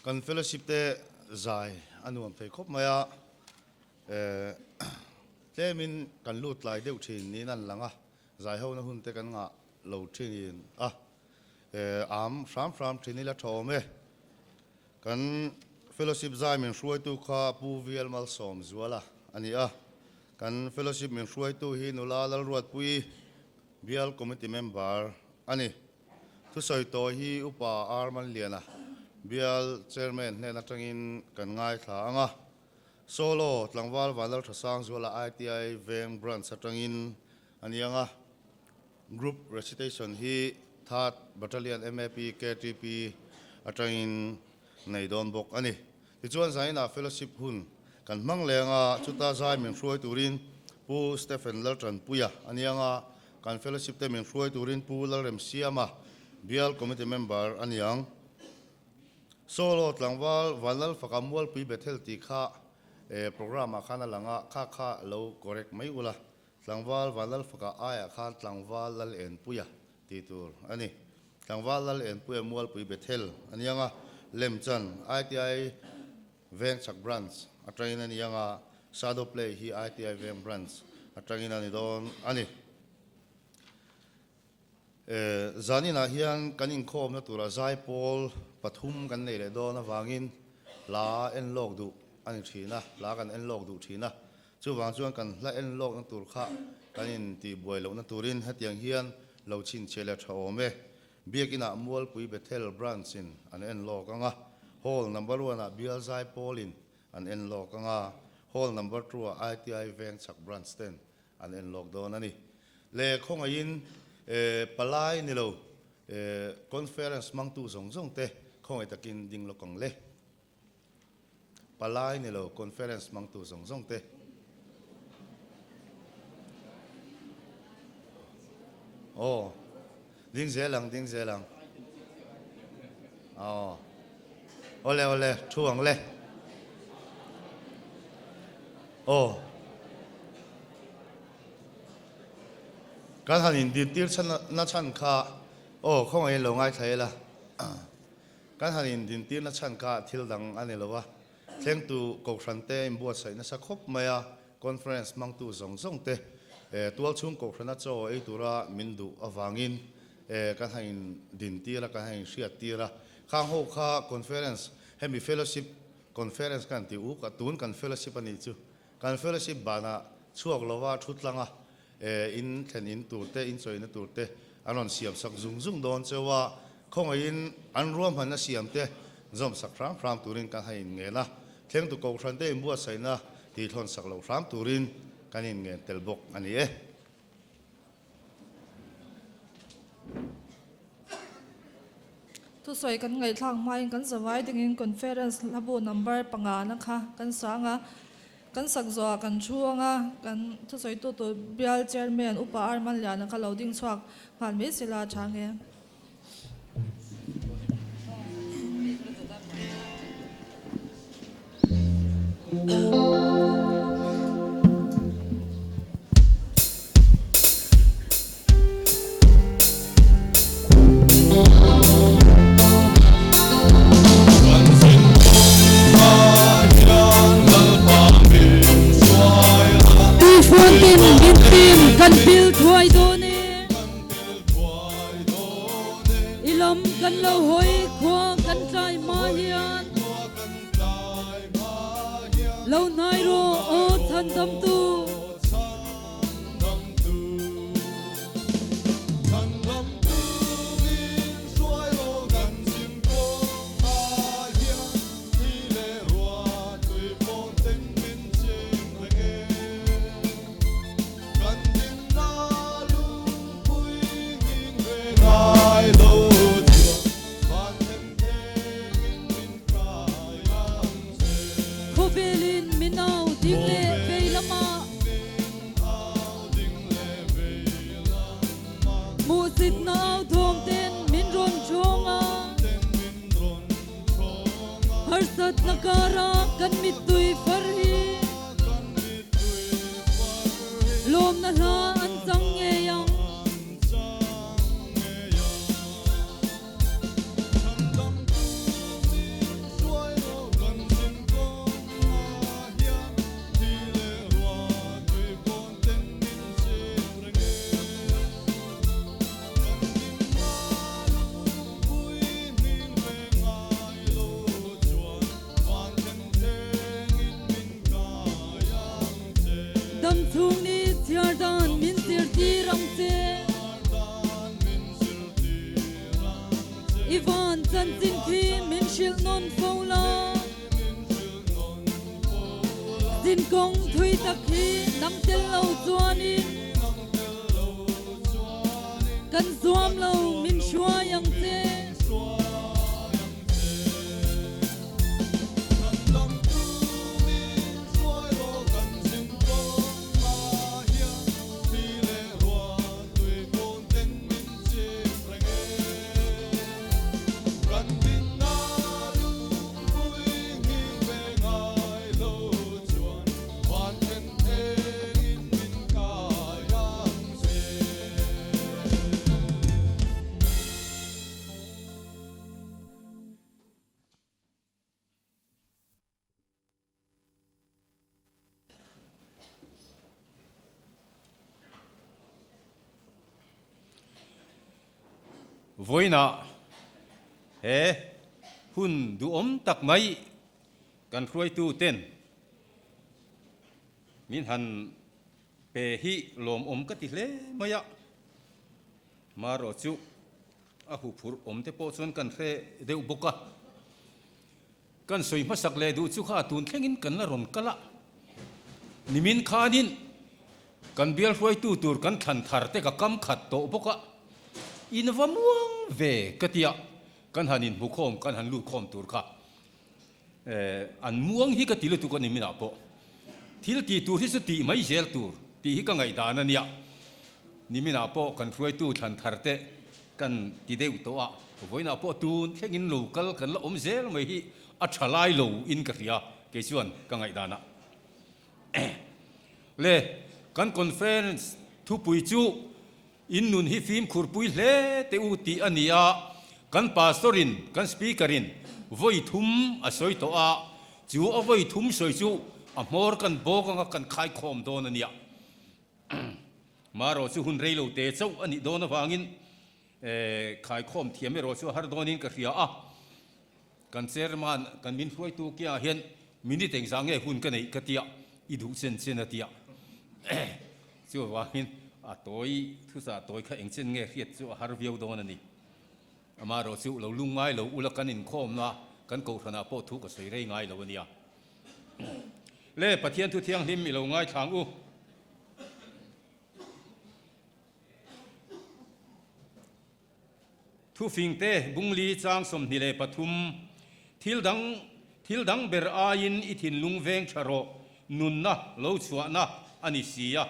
kan fellowship te zai anuam thei khop maya tlemin kan lut lai deuh thin ni nan langa zai ho na hun te kan nga lo thin am fram thin ni la thome kan fellowship zai min hruai tu kha pu vial mal som zuala ani kan fellowship min hruai tu hi nula lal ruat pui bial committee member ani thu soi to hi upa arman liana bial chairman ne na tangin kan ngai thla anga solo tlangwal walal thasang zuala ITI veng branch satangin anianga group recitation hi that battalion MAP KTP atangin nei don bok ani ti chuan zaina fellowship hun kan mang lenga chuta zai min hruai turin pu Stephen Laltran puya anianga kan fellowship te min hruai turin pu lalrem siama bial committee member aniang solo tlangwal walal fakamwal pui bethel ti kha program khana langa kha lo correct mai ula tlangwal walal faka aya khan tlangwal lal en puya ti tur ani tlangwal lal en puya mual pui bethel anianga lemchan ITI veng chak branch atrain anianga shadow play hi ITI veng branch atrain ani don ani zanina hian kanin khom na tura zai pol pathum kan nei le don awangin la en lok du ani thina la kan en lok du thina chu wang chuan kan la en lok na tur kha kanin ti boi lo na turin hatiang hian lo chin chele thawme biakina mual pui bethel branch in an en lok anga hall number 1 a bial zai polin an en lok anga hall number 2 a ITI veng chak branch ten an en lok don ani le khonga in palai ni lo conference mang tu zong te khong takin ding lo kong le palai ni lo conference mang tu zong te oh ding zelang oh ole thuang le oh kan hanin di tir chan na chan kha oh khong ai lo ngai thaila kan hanin din tir na chan kha thil dang ani lowa thleng tu ko frante imbuat sai na sa khop maya conference mang tu zong te tual chung ko frana cho ei tura mindu awangin kan hain din tira kan hain sia tira khang ho kha conference hemi fellowship conference kan ti u ka tun kan fellowship ani chu kan fellowship bana chuak lowa thutlanga in thlen in turte in choina turte anon siam sak zung don chewa khonga in an ruam han na siam te zom sak ram turin kan hain ngela thleng tu ko thran te imbuat saina ti thon sak lo ram turin kanin nge telbok ani tu soi kan ngai thlang mai kan zawai dingin conference labu number panga na kha kan sanga kan sakzo kan chuanga kan tu soi tu bial chairman upa arman la na kha loading chhuak han me sila thange kan bil thuai do ne ilam kan lo hoi khwa kan trai ma hian lo nai ro o than dam tu nakara kan mitui farhi lom na la an chang nge yang non phô lo xin công thui tắc khi nắng tel lâu chuan in kan zuam lâu min shua yang te voi na he hun du tak mai kan ruai tu ten min han pe hi lom ka ti hle maya maro chu a hu phur te po chon kan re deu boka kan soi ma sak le du chu kha tun thlengin kan la ron kala nimin khanin kan bial ruai tu tur kan than thar te ka kam khat to boka in vamuang ve katia kan hanin bukhom kan han lu khom tur kha an muang hi ka tilu tu kan nimina po thil ti tur hi su ti mai zel tur ti hi ka ngai dana nia nimina po kan ruai tu than thar te kan ti deu to a voina po tun thengin local kan la zel mai hi a thalai lo in ka ria ke chuan ka ngai dana le kan conference thu pui chu in nun hi film khurpui hle te u ti ania kan pastorin kan speakerin voi thum a soi to a chu a voi thum soi chu a mor kan bok nga kan khai khom don ania maro chu hun reilo te chau ani don awangin khai khom thiam ro chu har donin ka ria a kan chairman kan min huai tu kia hian mini teng zange hun ka nei ka tia i du chen chen atia chu wangin a toy thu sa toy kha eng chen nge riat chu har viau don ani ama ro chu lo lungai lo ulakan in khom na kan ko thana po thu ka sei rei ngai lo ania le pathian thu thiang him mi lo ngai thang u thu fing te bungli chang som ni le pathum thil dang ber a in i thin lung veng tharo nun na lo chua na ani sia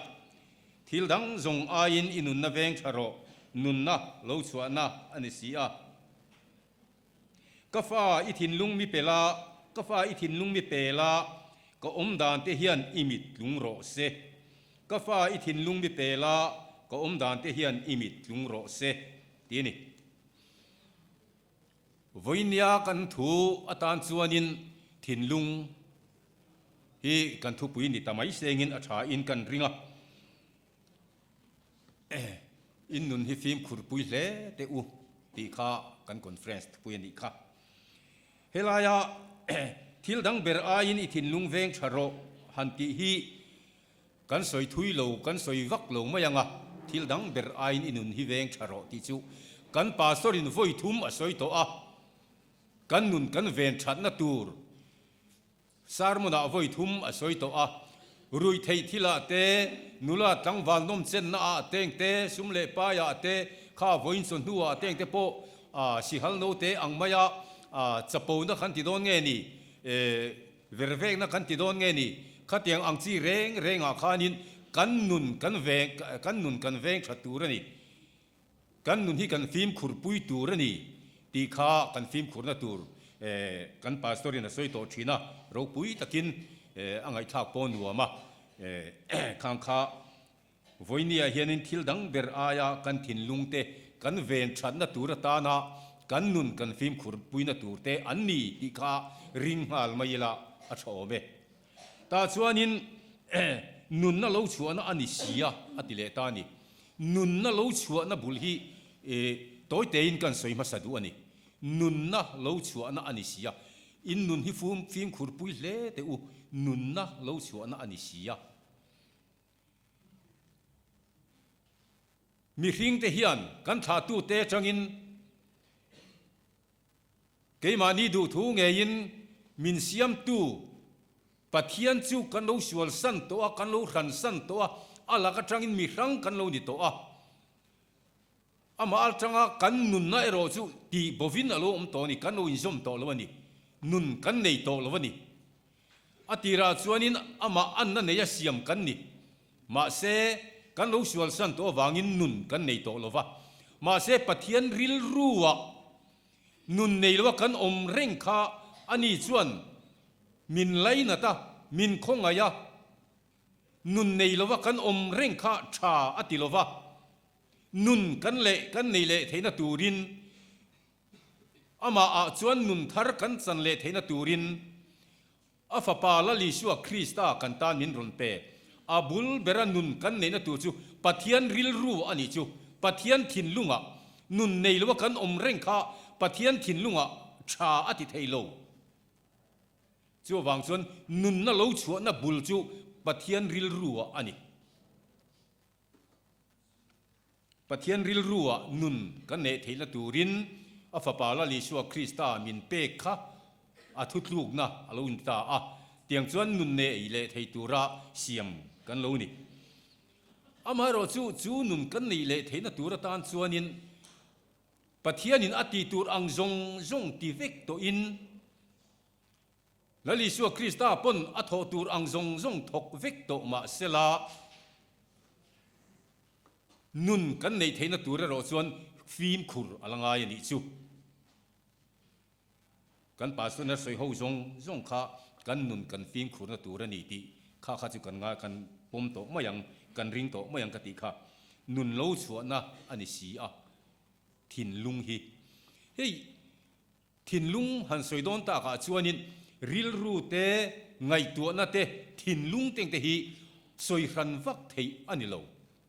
thil dang zong a in inun na veng tharo nun na lo chua na ani sia ka fa i thin lung mi pela ka fa i thin lung mi pela ka om dan te hian imit lung ro se ka fa i thin lung mi pela ka om dan te hian imit lung ro se ti ni voinia kan thu atan chuanin thin lung hi kan thu pui ni tamai sengin a tha in kan ringa in nun hi film khurpui hle te u ti kha kan conference pui ni kha helaya thil dang ber a in i thin lung veng tharo han ti hi kan soi thui lo kan soi vak lo mayanga thil dang ber a in inun hi veng tharo ti chu kan pastorin voi thum a soi to a kan nun kan ven that na tur sarmona voi thum a soi to a rui thei thila te nula tang wal nom chen na a teng te sumle pa ya te kha voin son nuwa teng te po si hal no te ang maya chapo na khan ti don nge ni vervek na khan ti don nge ni khatiang ang chi reng a khanin kan nun kan veng thaturani kan nun hi kan film khurpui turani ti kha kan film khurna tur kan pastorin a soi to thina ro pui takin angai thak pon nuama khang kha voinia hianin thil dang ber aya kan thin lungte kan ven thatna tur ta na kan nun kan film khur puina turte anni ti kha ring hal maila a thome ta chuanin nun na lo chuana ani sia atile ta ni nun na lo chuana bul hi toy tein kan soi ma sadu ani nun na lo chuana ani sia in nun hi film khur pui hle te u nun na lo chuana ani sia mi hring te hian kan tha tu te changin มานี่ดูทูเงียนมินเสียมตูปะเทียนจูกันโลสวลสันตัวกันโลรันสันตัวอะไรก็จังอินมีรังกันโลนี่ตัวมาอัลจังกันนุนน่าเอโรจูตีบวินอโลตัวนี่กันโลอินซอมตัวละวันนี้นุนกันในตัวละวันนี้ตีราชวนินมาอันนั้นเนี่ยเสียมกันนี่มาเสกันโลสวลสันตัววางินนุนกันในตัวละวะมาเสปะเทียนริลรัวนุนในละวะกันอมเร่งข้าอันนี้ชวนมินไลนะตามินคงอายะนุนในละวะกันอมเร่งข้าชาอติละวะนุนกันเละกันในเละเทนตูรินมาชวนนุนทาร์กันสันเละเทนตูรินฟ้าปาลลิชัวคริสตากันตามินรุนเปบุลเบรานุนกันในนตูจูปะเทียนริลรูอันนี้จูปะเทียนทินลุงนุนในละวะกันอมเร่งข้าปะเทียนทินลุงชาอติเทโลจูวางส่วนนุนน่ะเล่าชัวน่ะบุลจูปะเทียนริลรัวอันนี้ปะเทียนริลรัวนุนกันเนเทละตูรินฟ้าปาลลิชัวคริสตามินเปกค่ะทุกลูกนะอลุนตาเตียงส่วนนุนเนอิเลเทตูระเสียมกันโลนี่มาเราจูนุนกันนี่เลเทนตูระตานส่วนนินปะเทียนินอติตูรังจงตีเวกโตอินแล้วลิชัวคริสตาปนอัทโตูรังจงทกเวกโตมาเสลานุนกันในเทนตูระเราส่วนฟิล์มขุรอลังไงนี่จูกันป่าส่วนนั้นสวยหูจงข้ากันนุนกันฟิล์มขุรนตูระนี่ตีข้าจูกันงากันปมโตไม่ยังกันริงโตไม่ยังกติข้านุนเล่าชัวนะอันนี้สีทินลุงฮีเฮ้ยทินลุงหันสวยโดนตากาชวนินริลรูเตไงตัวนั่นเตทินลุงเต็งเตฮีสวยรันวักเทอันนี้เรา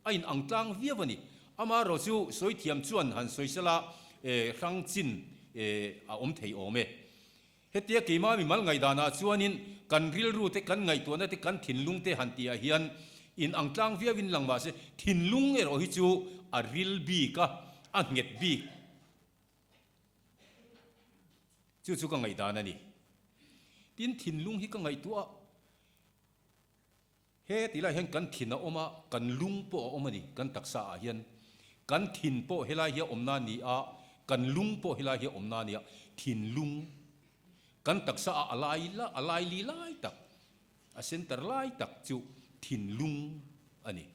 ไอ้อังตังเวียวันนี้มาเราจูสวยเทียมชวนหันสวยสละรังจินอมเทอเมเฮตียกี่มามีมัลไงดานาชวนินกันริลรูเตกันไงตัวนั่นเตกันทินลุงเตหันตีอาเฮียนอินอังตังเวียวินหลังมาเสทินลุงเอโรฮิจูริลบีกะอันเงดบีจู่ก็ไงดานานี่ดินถิ่นลุงฮิก็ไงตัวเฮติละเห็นกันถิ่นออกมากันลุงโปออกมานี่กันตักษาเฮียนกันถิ่นโปเฮลาเฮียอมนานี่กันลุงโปเฮลาเฮียอมนานี่ถิ่นลุงกันตักษาอะไรลีไลตักเซนเตอร์ไลตักจู่ถิ่นลุงอันนี้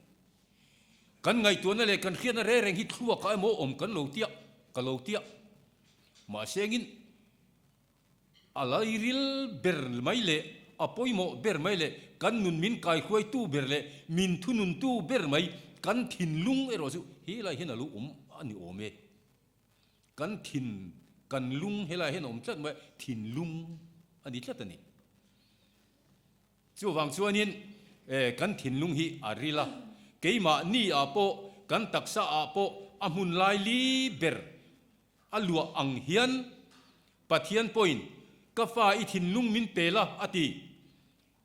กันไงตัวนั่นเลยกันเขียนอะไรแรงฮิตทั่วก็ไอ้โมอมกันโลเตียกันโลเตียมาเสียงินอะไรริลเบอร์ไม่เละปอยโมเบอร์ไม่เละกันนุนมินไก่คุยตู้เบอร์เละมินทุนุนตู้เบอร์ไม่กันถิ่นลุงเอรอสุเฮลาเห็นอะไรอันนี้โอเมกันถิ่นกันลุงเฮลาเห็นอมจัดไหมถิ่นลุงอันนี้จัดนี่จู่ฟังชัวนินกันถิ่นลุงฮีอาริละเกี่ยมานี่โปกันตักษาโปมุนไลลีเบอร์ลัวอังเฮียนปะเทียนปอยน์กาฟ้าอิทินลุงมินเปล่าอติ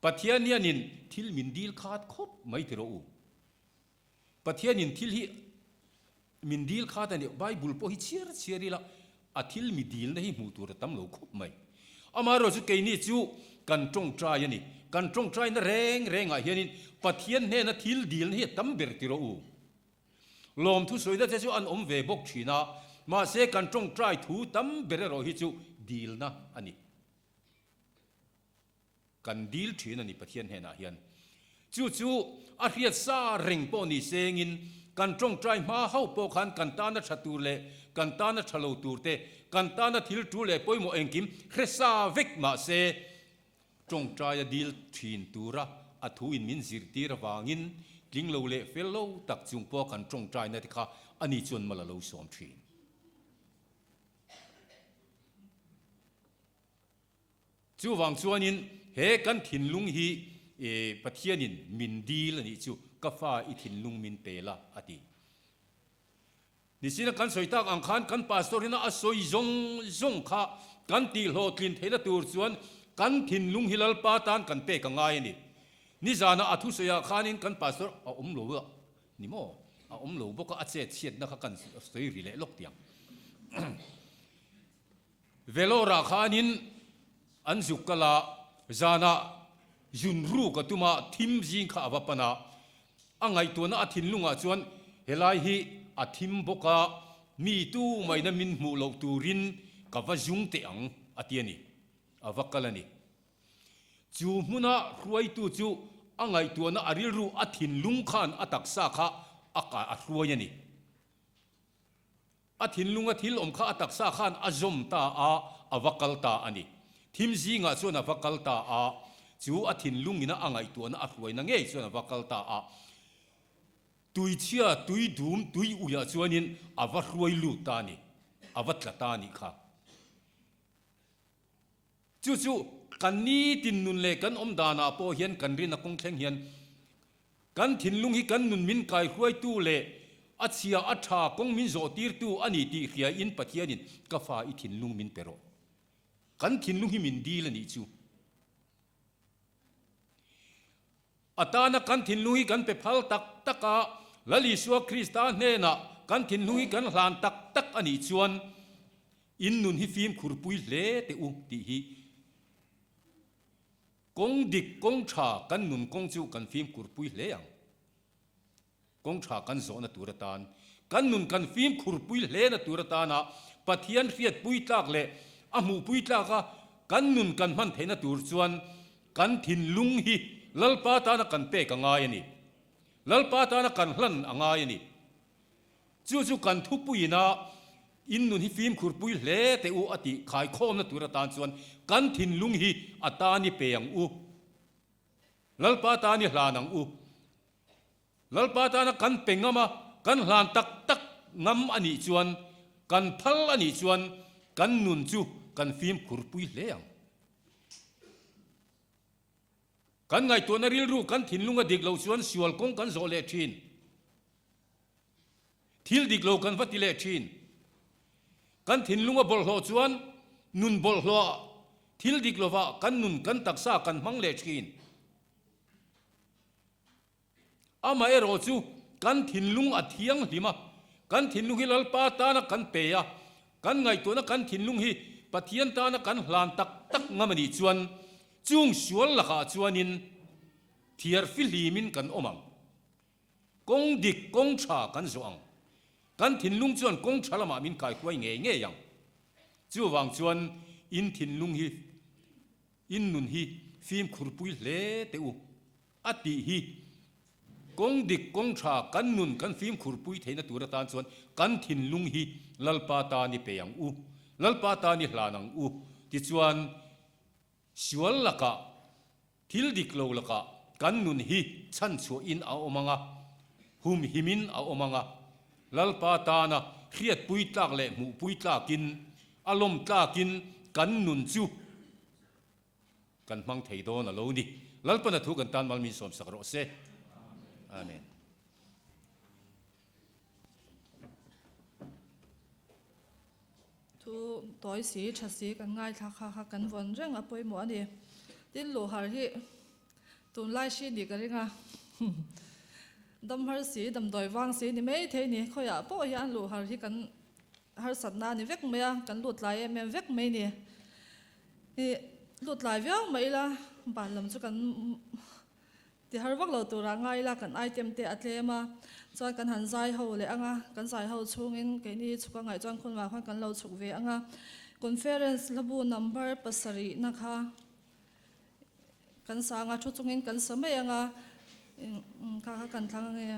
ปะเทียนเนี่ยนินทิลมินดีลขาดครบไม่ถือรู้ปะเทียนนินทิลฮีมินดีลขาดอันนี้ไบเบิลพอฮิเชียร์ละทิลมิดีลนะฮิมูตัวตั้มโลครบไม่มาเราจะเกี่ยนี่จู่กันจงใจนี่กันจงใจนั่นแรงอ่ะเฮียนินปะเทียนเนี่ยนะทิลดีลนี่ตั้มเบรติรู้ลมทุสวยได้จะจู่อันเวบกชีนามาเสกันจงใจถูตั้มเบรเราฮิจู่ดีลนะอันนี้กันดีลชีนันนี่ปะเทียนเฮน่ะเฮียนจู่อาเฮียซาเร่งปอนี่เซงินกันจงใจมาเข้าปอขันกันตานะชัตูเลกันตานะชะโลตูเตกันตานะทิลตูเลปอยโมเองกิมเครซาเวกมาเซจงใจดีลชีนตูระอัทุอินมินซิรตีระวางินกิงโลเลเฟลโลตักจุงปอกันจงใจนะที่ข้าอันนี้จนมาละโลสอมชีนจู่วังส่วนนินเฮกันถิ่นลุงฮีปะเทียนินมินดีลนี่จู่กฟ้าอิถิ่นลุงมินเปล่าอดีนี่สินะกันสวยตากอังคารกันปาสโตรินะสวยจงข้ากันตีโลกลินเทนตูร์ส่วนกันถิ่นลุงฮิลลปาตานกันเปกังไงนี่จานะอัทุสยาขานินกันปาสโตรโลวะนี่โมโลบก็อาเซียนนะกันสวยริเลลกเตียง เวลาราคานินอันสุกละจานะยุนรูกตุมาทิมจิงข้าวปนาอังไงตัวน่ะทินลุงอ่ะจวนเฮลัยฮีอทิมบกะมีตู้ไม่นมินมูลตูรินกับว่าจุงเตียงอเตียนี่อวักกันนี่จูมุนะรวยตู้จูอังไงตัวน่ะอริรูอทินลุงขานอตักซาข้าอากาศรวยนี่อทินลุงอทิลอมข้าอตักซาขานอจมตาอวักกัลตาอันนี้ทิมจิงอ่ะจวนอวักกัลตาจูอทินลุงนี่นะอังไงตัวน่ะรวยนั่งเอ้จวนอวักกัลตาตุยเชียตุยดูมตุยอุยาจวนินอวัตรวยลูตานีอวัตละตานีค่ะจู่ๆกันนี้ตินนุนเลกันอมดานาโปเฮียนกันรินักคงเข่งเฮียนกันถินลุงฮิกันนุนมินกายรวยตู้เลอัจฉริยะอัจฉาคงมินโจตีร์ตู้อันนี้ตีเขียอินปัจเจียนินกฟ้าอิถินลุงมินเปโรกันถินลุงฮิมินดีละนี่จู่อัตานะกันถินลุงฮิกันไปพัลตักตะกาลลิสวคริสตานเนนะกันถินลุงกันหลานตักอันนี้ชวนอินนุนฮิฟิมขุรปุยเล่เตอุติฮิกงดิกกงชากันนุนกงจูกันฟิมขุรปุยเล่ยังกงชากันโซนตุรตานกันนุนกันฟิมขุรปุยเล่นตุรตานะปะเทียนเฟียดปุยตากเล่อมูปุยตากกันนุนกันมันเทนตุรชวนกันถินลุงฮิลลปาตานะกันเปกังไงนี่ลลปาตานะกันหลันอ่างไงนี่จู่ๆกันทุบปุยนะอินนุนฮิฟิมขุรปุยเล่เตอุอติขายโคมนะตุระตานส่วนกันถินลุงฮิอัตานิเปียงอุลลปาตานิหลานังอุลลปาตานะกันเปงงะมากันหลานตักงำอันนี้ส่วนกันพัลอันนี้ส่วนกันนุนจู่กันฟิมขุรปุยเล่ยังกันไงตัวนริลรูกันถินลุงอดิกเราชวนสวลกงกันโซเลชินทิลดิกเรากันวัติเลชินกันถินลุงบอลหัวชวนนุนบอลหัวทิลดิกเราว่ากันนุนกันตักซากันมังเลชินอามาเอโรจูกันถินลุงอเทียงหิมะกันถินลุงฮิลลปาตานะกันเปียกันไงตัวนะกันถินลุงฮิปะเทียนตานะกันหลานตักงามนี่ชวนจุงสวลละข้าชวนินเทียร์ฟิลิมินกันอมังกงดิกกงชากันสวงกันถินลุงชวนกงชาละมามินกายกวยเงี้ยยังจู่วางชวนอินถินลุงฮีอินนุนฮีฟิมขุรปุยเล่เตอุอติฮีกงดิกกงชากันนุนกันฟิมขุรปุยเทนตุระตานชวนกันถินลุงฮีลลปาตานิเปียงอุลลปาตานิหลานังอุติชวนสวลละกะทิลดิกโลละกะกันนุนฮีชันชัวอินเอาอมังะหุมหิมินเอาอมังะลลปาตานะเครียดปุยตากเละหมูปุยตากินอารมณ์ตากินกันนุนจูกันมังเทโดนะโลนี่ลลปนะทุกันตันมัลมีสมสักโรเซอาเมนทุต่อยสีชัดสีกันง่ายค่ะกันวันเรื่องอภัยหมอนี่ที่หลูหาที่ตุนไล่ชีดีกันเลยไงดำหาสีดำดอยวางสีนี่ไม่เท่นี่เขาอยากป้อยอันหลูหาที่กันหาสัตว์นานี่เวกเมียกันหลุดลายเมียเวกไม่นี่นี่หลุดลายเวกไม่ละบ้านลำจุกันที่หาวักเราตัวร่างง่ายละกันไอเต็มเตะอัตเลมาจนกันหันใจเขาเลยอ่ะกันใจเขาช่วงนี้กันนี่ชุกง่ายจนคนมาคนกันเราชุกเวอ่ะคอนเฟอเรนซ์ระบุ number ภาษารีนะคะกันสางชุดช่วงนี้กันสมัยอ่ะค่ะกันทางเงี้ย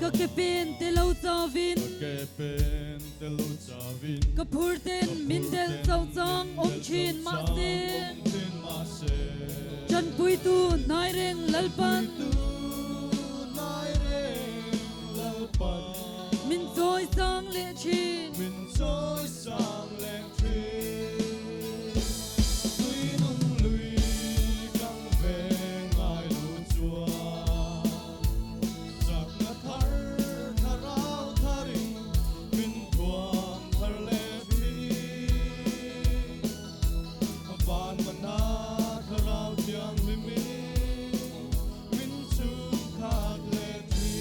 ก็แค่เป็นแต่เราจะวิน Kepen te luchavin ก็พูดเต้นมินเดนเจ้าจองอมชินมาเซ tin mase จันปุยตูนายเร่งลัลปัน tu nai re lalpan มินจอย sang lệ chi mình trôi sang lẹn thuyền tuy nung lùi căng về ngài lũ chùa giặc ngắt thar tharau thari mình thuam thar lệ phi van mana tharau tiang limi mình chung khát lệ phi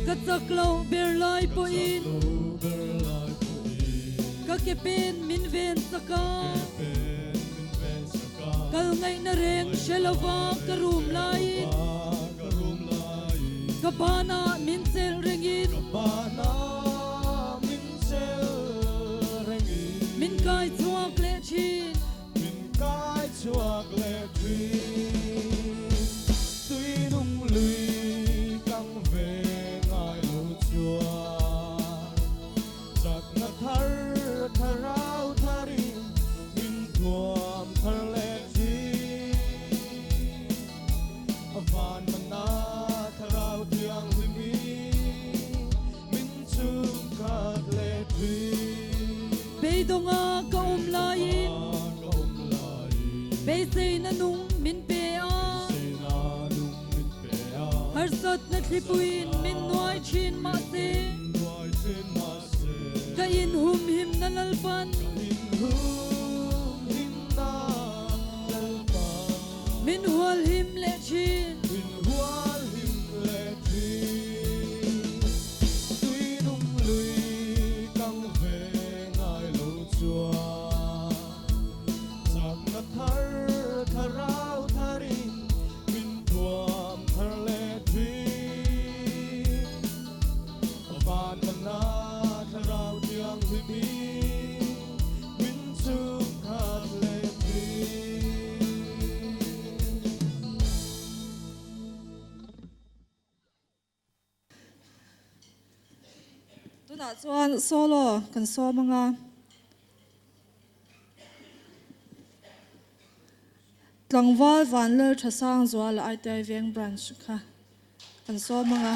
cắt giặc lâu bèr lai po in lu ber lai pui các cái bên min ven saka pen min ven saka kal ngay na reng shelava karum lai karum lai kapana min sel rengin bana min sel rengi min kai chuak lệ chi min kai chuak le tui tuy nung lùi căng về ngài lũ chùa giặc ngắt thar tharau thari min thuam thar le chi van mana tharau tiang limi min chung khát le tui be donga ka lai in kaum lai be sei na nung min pe a sena nung min pe a har sat na thlipuin min nuai chin ma se Noi trên mà se ka in hum him na lalpan in hum him na lalpa min hual him lệ chi in hual him le tri tuy nung lùi căng về ngài lũ chùa giặc ngắt thar tharau thari min thuam thar le tri van mana tharau tiang limi min chung khát le tri tuna chuan solo kan somanga tlangwal vanler thasang zual ai tai veng branch kha kan somanga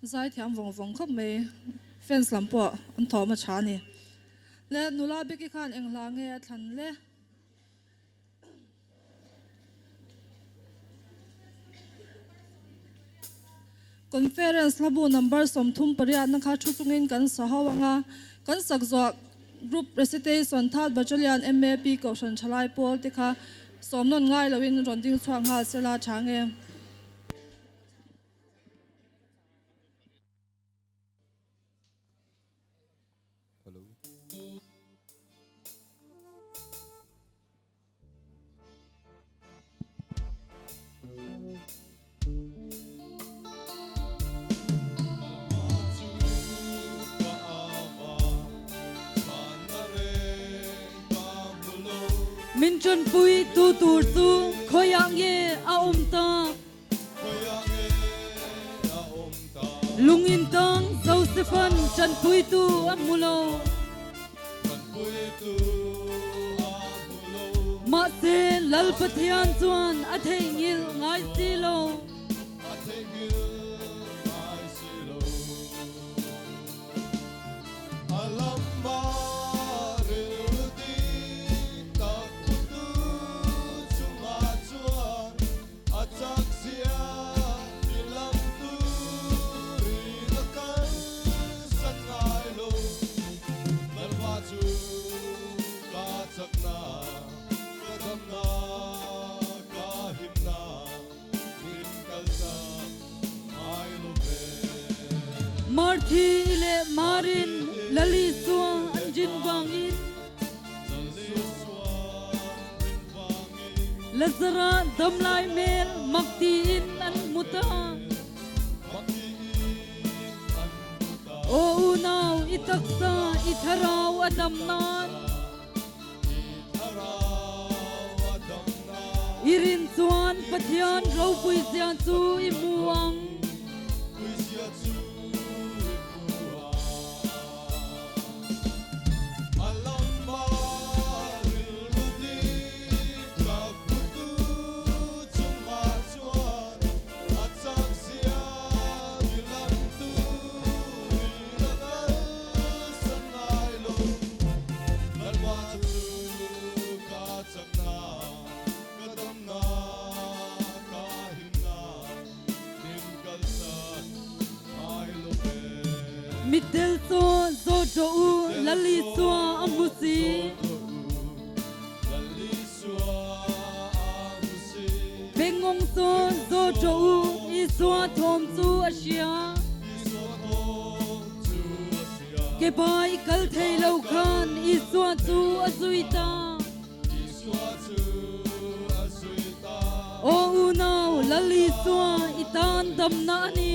zai thiam vong vong khop me fence lampo an thoma chani le nula beki khan engla nge than le conference labu number som thum pariya na kha thu chungin kan sahawanga kan sakzo group recitation thal battalion MAP kausan chalai pol te kha somnon ngai lawin ronding chuang ha sela change min chun pui tu tur tu khoyang ye a ta lungin tang Josephon chan pui tu amulo ma se lal pathian chuan a theingil ngai silo Marthi le marin lali suwa anjin bangin lazara damlai mel makti in an muta o unaw itaksa itharau adamnan irin suan pathian rau pui sia chu imuang Mitel so zo u lali so amusi bengong so zo u iswa thom chu asia ke bai kal thei lo khan iswa chu azuita o u now lali so itan dam na ni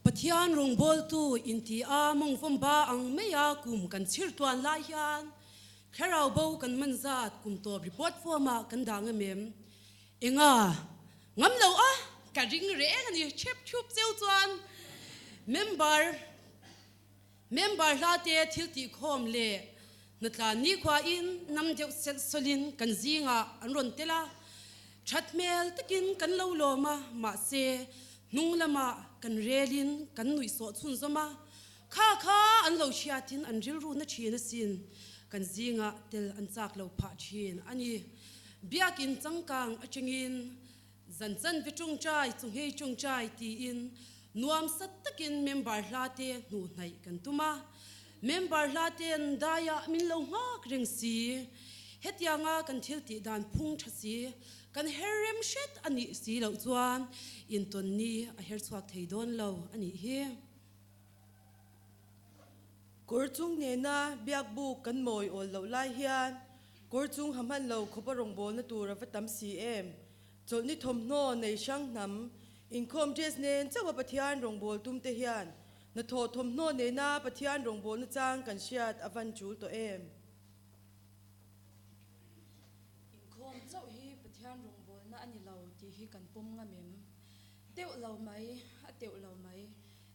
Pathian rong bol tu inti a mong vomba ang meya kum kan chir tuan lai hian kherau bo kan manzat kum to report forma kan dang mem enga ngam lo a ka ring re ani chep chup cheu chuan member la te thil ti khom le natla ni khwa in nam deu sel solin kan zinga an ron tela thatmel takin kan lo lo ma se nung lama kan relin kan nui so chun zoma kha an lo shiatin an ril ru na thina sin kan zinga tel an chak lo pha thin ani biakin changkang achingin zanchan vitung chai chunghei chung chai ti in nuam sat takin member hlate nu nai kan tuma member hlate daya min lo ngak ring si hetianga kan thil ti dan phung thasi kan herem shet ani si lo chuan in ton ni a her chuak thei don lo ani hi Kurchung ne na biak bu kan moi ol lo lai hian kurchung haman lo khoparong bol na tura vatam cm chol ni thom no nei sang nam inkom jes nen chawa pathian rong bol tum te hian na tho thom no ne na pathian rong bol na chang kan siat avan chul to em inkhom chau hi pathian rong bol na ani lo ti hi kan pum nga mem teu lo mai a teu lo mai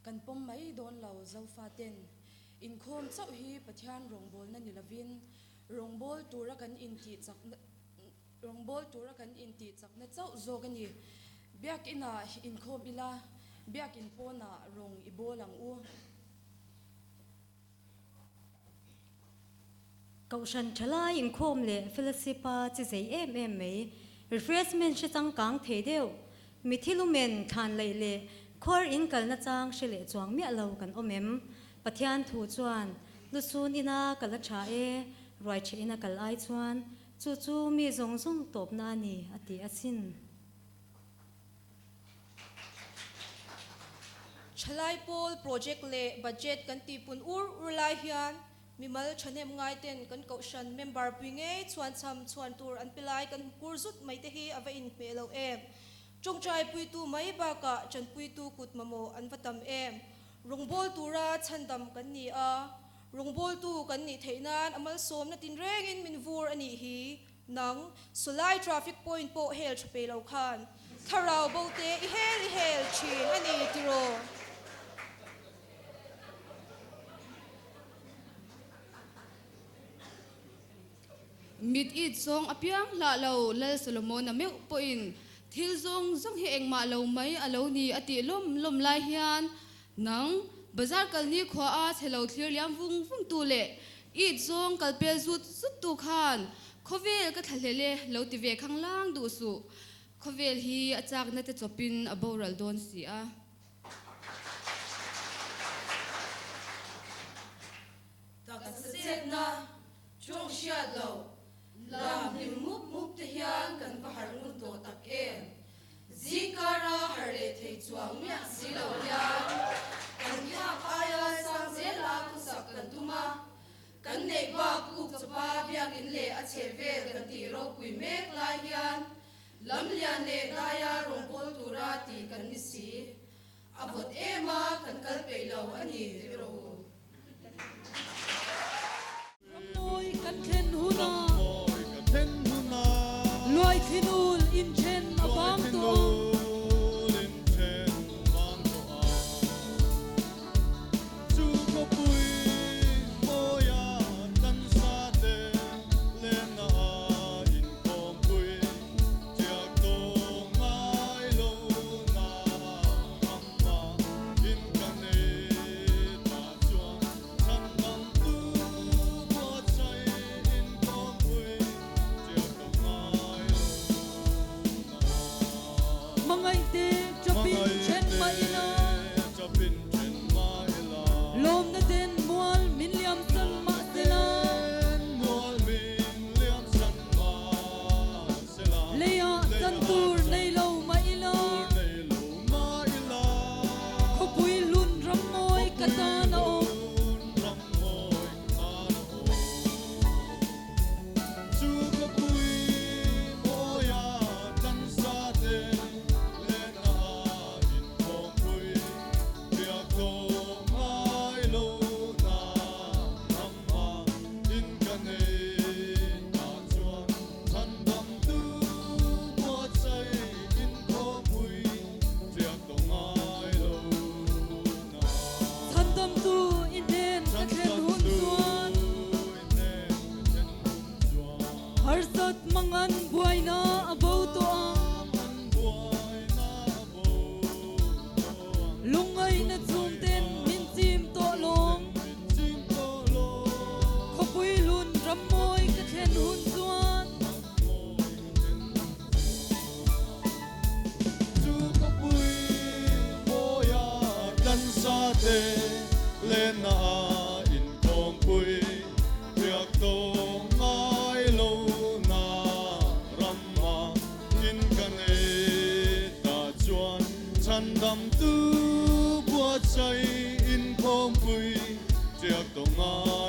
kan pum mai don lo zo fa ten inkhom chau hi pathian rong bol na ni lovin rong bol tura kan inti chak rong bol tura kan inti chak na chau zo gani biak ina inkhom ila biak in pona rong ibolang u cậu sân trả lại in khom lệ Philippa chỉ dạy em mấy refreshment sẽ tăng cang thế đều mi thilu men than lệ lệ khor in kal na chang sẽ lệ chuang mi alo kan omem pathian thu chuan lu sun ina kal cha e roi che ina kal ai chuan chu chu mi zong zong top na ni ati asin Chalai Pol project le budget kan ti pun urlai hian mimal chanem ngai ten kan kaushan member pinge chuan cham chuan tur an pilai kan kurzut mai te hi ava in pelo em chongchai pui tu mai ba ka chan pui tu kut mamo an vatam em rongbol tura chandam kan ni a rongbol tu kan ni theinan amal som na tin reng in min vur ani hi nang sulai traffic point po hel chapelo khan tharau bote i hel chin ani tiro mid it song apiang la lo lal solomon ame po in thil zong zong hi engma lo mai alo ni ati lom lai hian nang bazar kal ni khwa a thelo thlir liam vung tu le it zong kal pel zut tu khan khovel ka thalele lo ti ve khang lang du su khovel hi achak na te chopin aboral don si a tak se na chong shat lo lam ni mup te hian kan pa har ngun to tak em zikara harle thei chuang mya silo ya kan ya aya sang je la ku sak kan tuma kan nei ba ku chapa biak in le a chevel kan ti ro pui mek la hian lam lian le daya rong pol tura ti kan ni si avot ema kan kal pe lo ani ro Noi kan khen huna Oi ka ten huna loi khinul in chen abang to Lin ten mang to a Chu ko pui moya tan sa de le na in kom pui Chiak to ngai lo na amma in kan e ta chuan chan bang tu mo chai in kom pui Chiak to ngai lo na te lên na in khom pui việc tô ngai lâu na ramma in kan e ta chuan chan dam tu bua chai in khom pui việc tô ngai